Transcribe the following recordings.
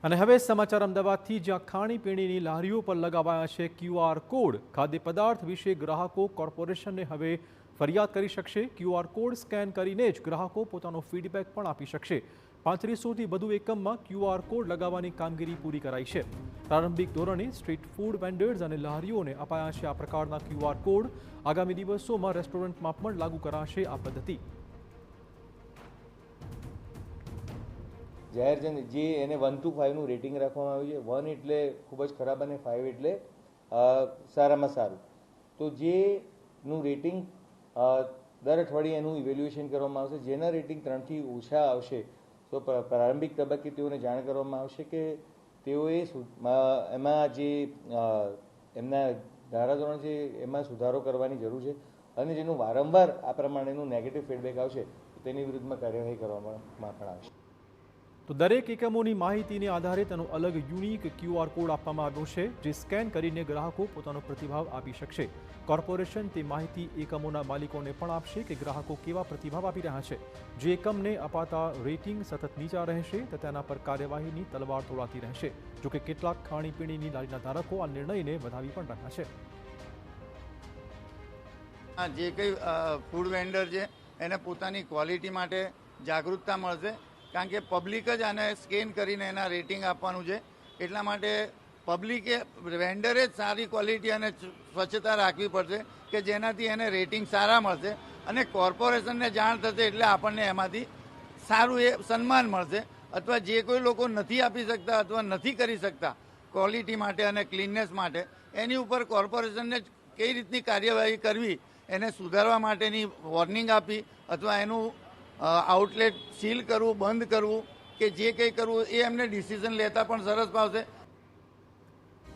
અને હવે સમાચાર અમદાવાદથી, જ્યાં ખાણીપીણીની લારીઓ પર લગાવાયા છે QR કોડ। ખાદ્ય પદાર્થ વિશે ગ્રાહકો કોર્પોરેશનને હવે ફરિયાદ કરી શકશે। QR કોડ સ્કેન કરીને જ ગ્રાહકો પોતાનો ફીડબેક પણ આપી શકશે। 3500થી વધુ એકમમાં QR કોડ લગાવવાની કામગીરી પૂરી કરાઈ છે। પ્રારંભિક ધોરણે સ્ટ્રીટ ફૂડ વેન્ડર્સ અને લારીઓને અપાયા છે આ પ્રકારના QR કોડ। આગામી દિવસોમાં રેસ્ટોરન્ટમાં પણ લાગુ કરાશે આ પદ્ધતિ। જાહેર જે એને 1 to 5નું રેટિંગ રાખવામાં આવ્યું છે। 1 એટલે ખૂબ જ ખરાબ અને 5 એટલે સારામાં સારું। તો જેનું રેટિંગ દર અઠવાડિયે એનું ઇવેલ્યુએશન કરવામાં આવશે। જેના રેટિંગ 3થી ઓછા આવશે તો પ્રારંભિક તબક્કે તેઓને જાણ કરવામાં આવશે કે તેઓએ એમાં જે એમના ધારાધોરણ છે એમાં સુધારો કરવાની જરૂર છે, અને જેનું વારંવાર આ પ્રમાણેનું નેગેટિવ ફીડબેક આવશે તો તેની વિરુદ્ધમાં કાર્યવાહી કરવામાં પણ આવશે। તો દરેક એકમોની માહિતીને આધારે તેનો અલગ યુનિક QR કોડ આપવામાં આવ્યો છે, જે સ્કેન કરીને ગ્રાહકો પોતાનો પ્રતિભાવ આપી શકશે। કોર્પોરેશન તે માહિતી એકમોના માલિકોને પણ આપશે કે ગ્રાહકો કેવા પ્રતિભાવ આપી રહ્યા છે। જે એકમને અપાતા રેટિંગ સતત નીચા રહેશે તો તેના પર કાર્યવાહીની તલવાર તોડાતી રહેશે। જોકે કેટલાક ખાણીપીણીની લારીના ધારકો આ નિર્ણયને વધાવી પણ રહ્યા છે। જે કંઈ ફૂડ વેન્ડર છે એને પોતાની ક્વોલિટી માટે જાગૃતતા મળશે, કારણ કે પબ્લિક જ આને સ્કેન કરીને એના રેટિંગ આપવાનું છે। એટલા માટે પબ્લિકે વેન્ડરે જ સારી ક્વોલિટી અને સ્વચ્છતા રાખવી પડશે કે જેનાથી એને રેટિંગ સારા મળશે, અને કોર્પોરેશનને જાણ થશે એટલે આપણને એમાંથી સારું એ સન્માન મળશે। અથવા જે કોઈ લોકો નથી આપી શકતા અથવા નથી કરી શકતા ક્વોલિટી માટે અને ક્લીનનેસ માટે, એની ઉપર કોર્પોરેશનને કઈ રીતની કાર્યવાહી કરવી એને સુધારવા માટેની વોર્નિંગ આપી અથવા એનું આઉટલેટ સીલ કરવું, બંધ કરવું કે જે કંઈ કરવું એ એમને ડિસિઝન લેતા પણ સરસ ફાવશે।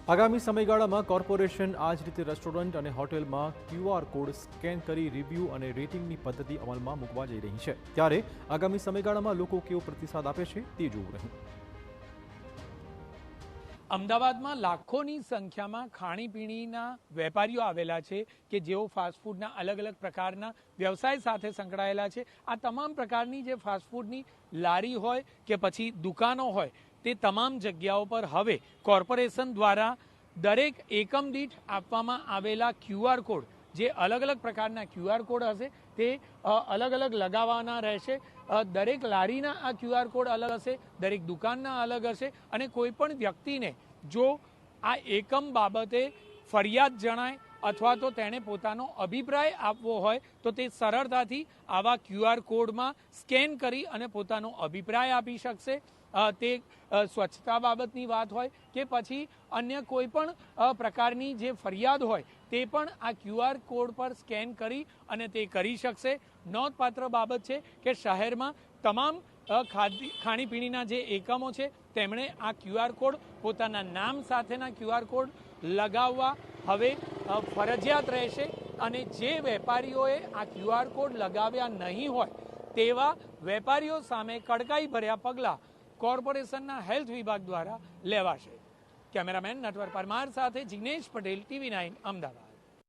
આગામી સમયગાળામાં કોર્પોરેશન આ જ રીતે રેસ્ટોરન્ટ અને હોટેલમાં QR કોડ સ્કેન કરી રિવ્યૂ અને રેટિંગની પદ્ધતિ અમલમાં મૂકવા જઈ રહી છે। ત્યારે આગામી સમયગાળામાં લોકો કેવો પ્રતિસાદ આપે છે તે જોવું રહ્યું। અમદાવાદમાં લાખોની સંખ્યામાં ખાણીપીણીના વેપારીઓ આવેલા છે કે જેઓ ફાસ્ટફૂડના અલગ અલગ પ્રકારના વ્યવસાય સાથે સંકળાયેલા છે। આ તમામ પ્રકારની જે ફાસ્ટફૂડની લારી હોય કે પછી દુકાનો હોય, તે તમામ જગ્યાઓ પર હવે કોર્પોરેશન દ્વારા દરેક એકમ દીઠ આપવામાં આવેલા QR કોડ, જે અલગ અલગ પ્રકારના QR કોડ હશે તે અલગ અલગ લગાવવાના રહેશે। દરેક લારીના આ QR કોડ અલગ હશે, દરેક દુકાનના અલગ હશે, અને કોઈ પણ વ્યક્તિને જો આ એકમ બાબતે ફરિયાદ જણાય અથવા તો તેણે પોતાનો અભિપ્રાય આપવો હોય તો તે સરળતાથી આવા QR કોડમાં સ્કેન કરી અને પોતાનો અભિપ્રાય આપી શકશે। તે સ્વચ્છતા બાબતની વાત હોય કે પછી અન્ય કોઈ પણ પ્રકારની જે ફરિયાદ હોય તે પણ આ QR કોડ પર સ્કેન કરી અને તે કરી શકશે। નોંધપાત્ર બાબત છે કે શહેરમાં તમામ ખાણીપીણીના જે એકમો છે તેમણે આ QR કોડ, પોતાના નામ સાથેના QR કોડ લગાવવા હવે ફરજિયાત રહેશે, અને જે વેપારીઓએ આ QR કોડ લગાવ્યા નહીં હોય તેવા વેપારીઓ સામે કડકાઈ ભર્યા પગલાં કોર્પોરેશનના હેલ્થ વિભાગ દ્વારા લેવાશે। કેમેરામેન નટવર પરમાર સાથે જિગ્નેશ પટેલ, TV9 અમદાવાદ।